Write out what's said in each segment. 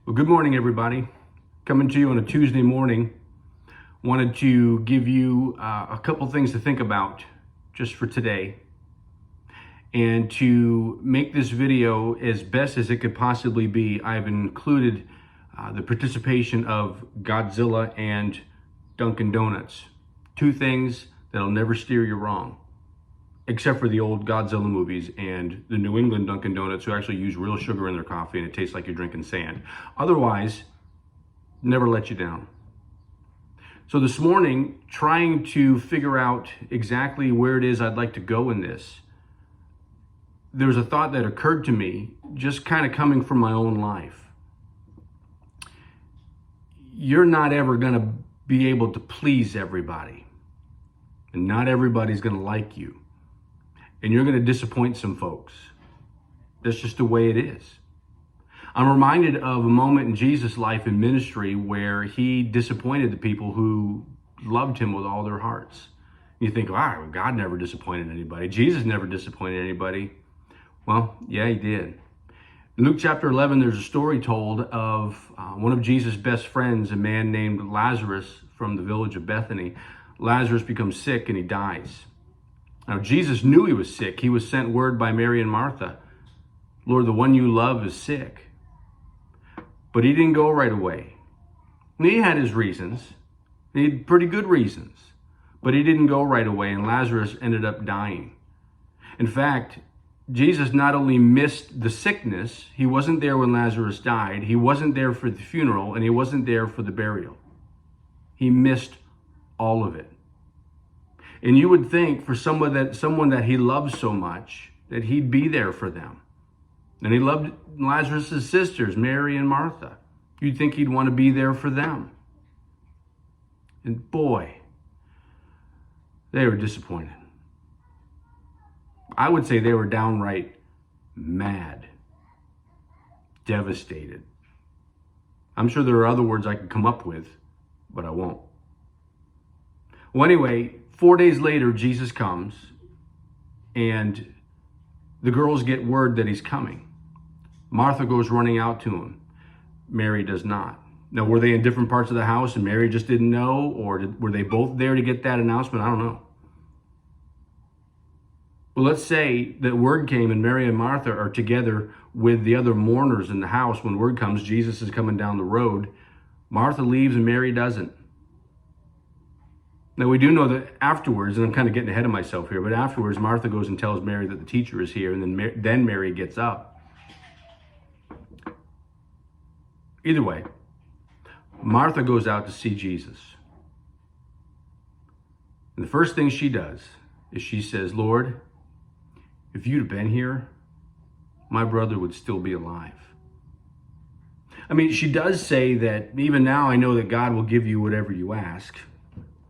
Well, good morning, everybody. Coming to you on a Tuesday morning. Wanted to give you a couple things to think about just for today, and to make this video as best as it could possibly be. I've included the participation of Godzilla and Dunkin' Donuts. Two things that'll never steer you wrong, except for the old Godzilla movies and the New England Dunkin' Donuts, who actually use real sugar in their coffee and it tastes like you're drinking sand. Otherwise, never let you down. So this morning, trying to figure out exactly where it is I'd like to go in this, there's a thought that occurred to me, just kind of coming from my own life. You're not ever going to be able to please everybody, and not everybody's going to like you. And you're going to disappoint some folks. That's just the way it is. I'm reminded of a moment in Jesus' life and ministry where he disappointed the people who loved him with all their hearts. You think, wow, God never disappointed anybody. Jesus never disappointed anybody. Well, yeah, he did. In Luke chapter 11, there's a story told of one of Jesus' best friends, a man named Lazarus from the village of Bethany. Lazarus becomes sick and he dies. Now, Jesus knew he was sick. He was sent word by Mary and Martha, Lord, the one you love is sick. But he didn't go right away. And he had his reasons. He had pretty good reasons. But he didn't go right away, and Lazarus ended up dying. In fact, Jesus not only missed the sickness, he wasn't there when Lazarus died, he wasn't there for the funeral, and he wasn't there for the burial. He missed all of it. And you would think for someone that he loves so much, that he'd be there for them. And he loved Lazarus' sisters, Mary and Martha. You'd think he'd want to be there for them. And boy, they were disappointed. I would say they were downright mad, devastated. I'm sure there are other words I could come up with, but I won't. Well, anyway, 4 days later, Jesus comes, and the girls get word that he's coming. Martha goes running out to him. Mary does not. Now, were they in different parts of the house and Mary just didn't know, or were they both there to get that announcement? I don't know. Well, let's say that word came and Mary and Martha are together with the other mourners in the house. When word comes, Jesus is coming down the road. Martha leaves and Mary doesn't. Now, we do know that afterwards, and I'm kind of getting ahead of myself here, but afterwards, Martha goes and tells Mary that the teacher is here, and then Mary gets up. Either way, Martha goes out to see Jesus. And the first thing she does is she says, Lord, if you'd have been here, my brother would still be alive. I mean, she does say that even now I know that God will give you whatever you ask.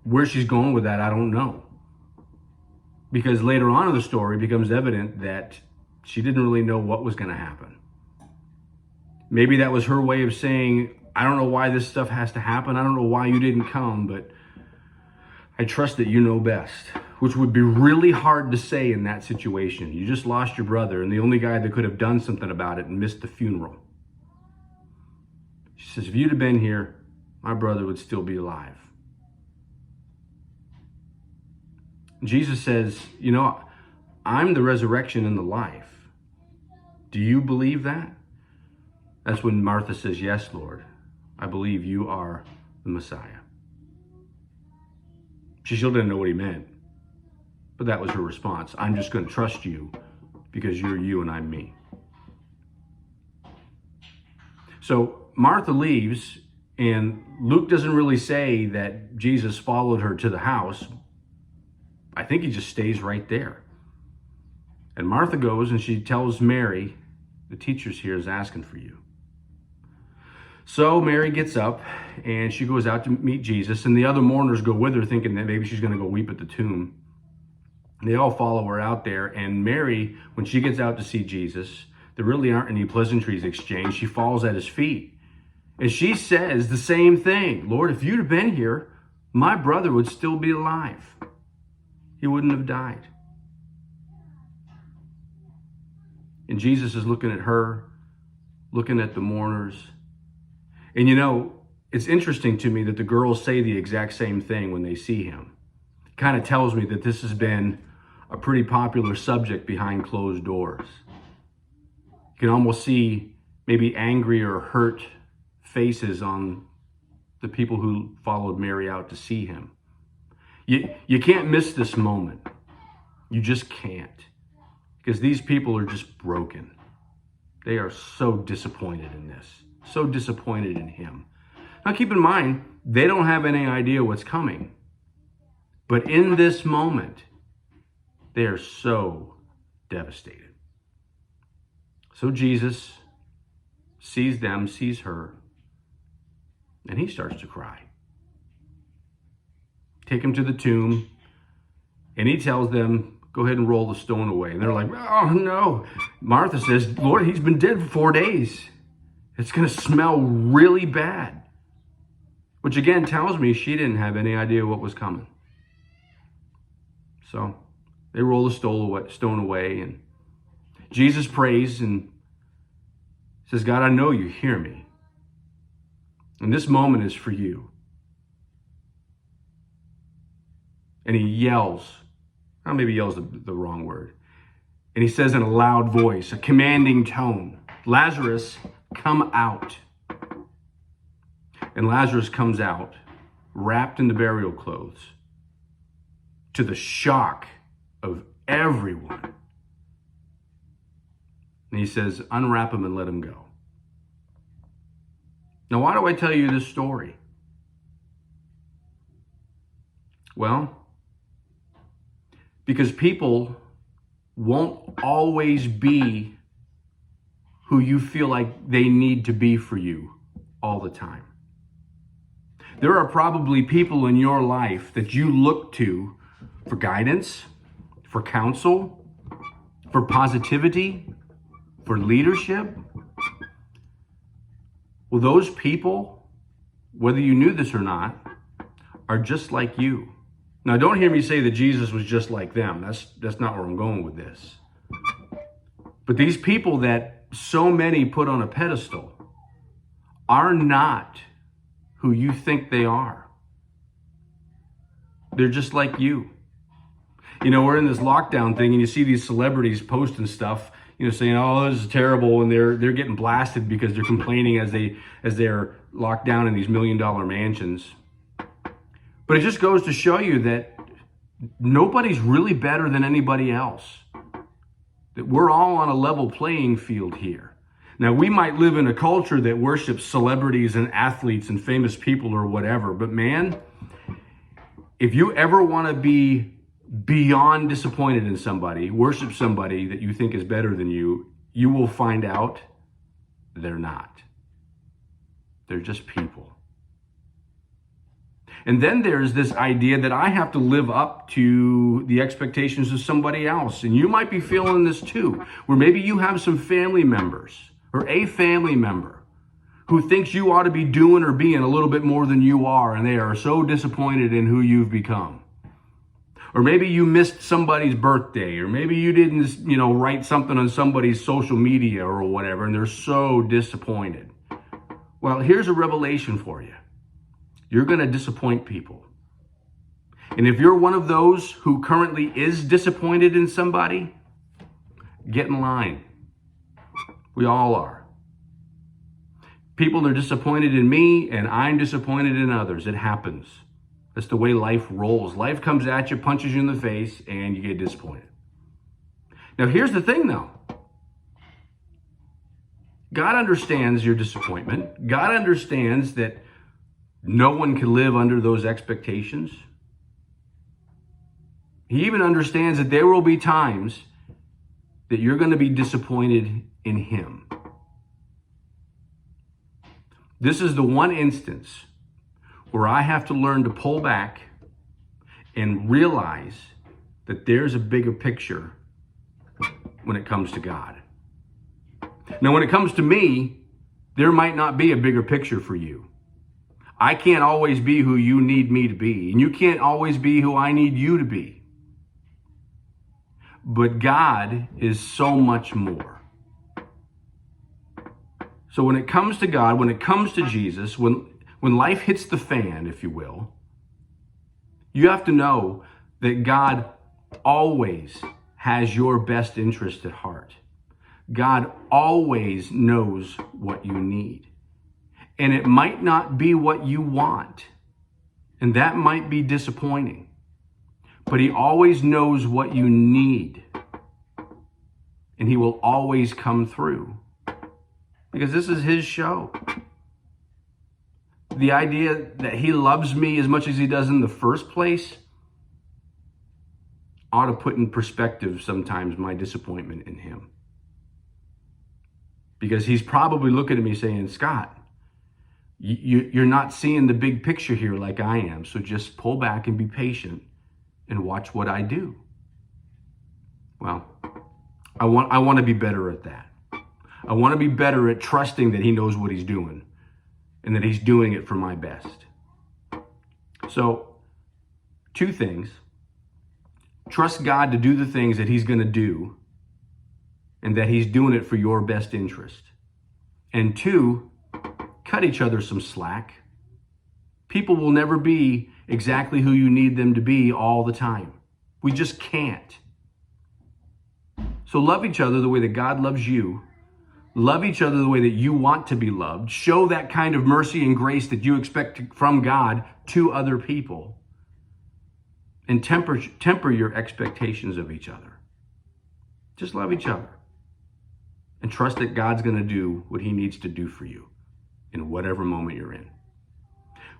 Where she's going with that, I don't know. Because later on in the story, it becomes evident that she didn't really know what was going to happen. Maybe that was her way of saying, I don't know why this stuff has to happen. I don't know why you didn't come, but I trust that you know best, which would be really hard to say in that situation. You just lost your brother, and the only guy that could have done something about it and missed the funeral. She says, if you'd have been here, my brother would still be alive. Jesus says, you know, I'm the resurrection and the life. Do you believe that? That's when Martha says, yes, Lord, I believe you are the Messiah. She still didn't know what he meant, but that was her response. I'm just going to trust you because you're you and I'm me. So Martha leaves, and Luke doesn't really say that Jesus followed her to the house. I think he just stays right there. And Martha goes and she tells Mary, the teacher's here is asking for you. So Mary gets up and she goes out to meet Jesus, and the other mourners go with her thinking that maybe she's going to go weep at the tomb. And they all follow her out there, and Mary, when she gets out to see Jesus, there really aren't any pleasantries exchanged. She falls at his feet and she says the same thing. Lord, if you'd have been here, my brother would still be alive. He wouldn't have died. And Jesus is looking at her, looking at the mourners, And you know, it's interesting to me that the girls say the exact same thing when they see him. It kind of tells me that this has been a pretty popular subject behind closed doors. You can almost see maybe angry or hurt faces on the people who followed Mary out to see him. You can't miss this moment. You just can't. Because these people are just broken. They are so disappointed in this. So disappointed in him. Now keep in mind, they don't have any idea what's coming. But in this moment, they are so devastated. So Jesus sees them, sees her, and he starts to cry. Take him to the tomb, and he tells them, go ahead and roll the stone away. And they're like, oh no. Martha says, Lord, he's been dead for 4 days. It's going to smell really bad. Which again tells me she didn't have any idea what was coming. So they roll the stone away, and Jesus prays and says, God, I know you hear me. And this moment is for you. And he yells, maybe yells the wrong word. And he says in a loud voice, a commanding tone, Lazarus, come out. And Lazarus comes out, wrapped in the burial clothes, to the shock of everyone. And he says, unwrap him and let him go. Now, why do I tell you this story? Well, because people won't always be who you feel like they need to be for you all the time. There are probably people in your life that you look to for guidance, for counsel, for positivity, for leadership. Well, those people, whether you knew this or not, are just like you. Now, don't hear me say that Jesus was just like them. That's not where I'm going with this. But these people that so many put on a pedestal are not who you think they are. They're just like you. You know, we're in this lockdown thing, and you see these celebrities posting stuff, you know, saying, "Oh, this is terrible," and they're getting blasted because they're complaining as they're locked down in these $1 million mansions. But it just goes to show you that nobody's really better than anybody else. That we're all on a level playing field here. Now, we might live in a culture that worships celebrities and athletes and famous people or whatever, but man, if you ever want to be beyond disappointed in somebody, worship somebody that you think is better than you, you will find out they're not. They're just people. And then there's this idea that I have to live up to the expectations of somebody else. And you might be feeling this too, where maybe you have some family members or a family member who thinks you ought to be doing or being a little bit more than you are, and they are so disappointed in who you've become. Or maybe you missed somebody's birthday, or maybe you didn't, write something on somebody's social media or whatever, and they're so disappointed. Well, here's a revelation for you. You're going to disappoint people. And if you're one of those who currently is disappointed in somebody, get in line. We all are. People are disappointed in me, and I'm disappointed in others. It happens. That's the way life rolls. Life comes at you, punches you in the face, and you get disappointed. Now, here's the thing, though. God understands your disappointment. God understands that no one can live under those expectations. He even understands that there will be times that you're going to be disappointed in Him. This is the one instance where I have to learn to pull back and realize that there's a bigger picture when it comes to God. Now, when it comes to me, there might not be a bigger picture for you. I can't always be who you need me to be, and you can't always be who I need you to be. But God is so much more. So when it comes to God, when it comes to Jesus, when life hits the fan, if you will, you have to know that God always has your best interest at heart. God always knows what you need. And it might not be what you want. And that might be disappointing. But he always knows what you need. And he will always come through. Because this is his show. The idea that he loves me as much as he does in the first place ought to put in perspective sometimes my disappointment in him. Because he's probably looking at me saying, Scott, you're not seeing the big picture here like I am. So just pull back and be patient and watch what I do. Well, I want to be better at that. I want to be better at trusting that he knows what he's doing and that he's doing it for my best. So, 2 things. Trust God to do the things that he's going to do and that he's doing it for your best interest. And 2, cut each other some slack. People will never be exactly who you need them to be all the time. We just can't. So love each other the way that God loves you. Love each other the way that you want to be loved. Show that kind of mercy and grace that you expect from God to other people. And temper your expectations of each other. Just love each other. And trust that God's going to do what he needs to do for you in whatever moment you're in.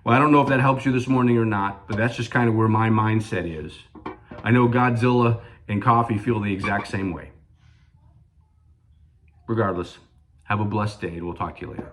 Well, I don't know if that helps you this morning or not, but that's just kind of where my mindset is. I know Godzilla and coffee feel the exact same way. Regardless, have a blessed day, and we'll talk to you later.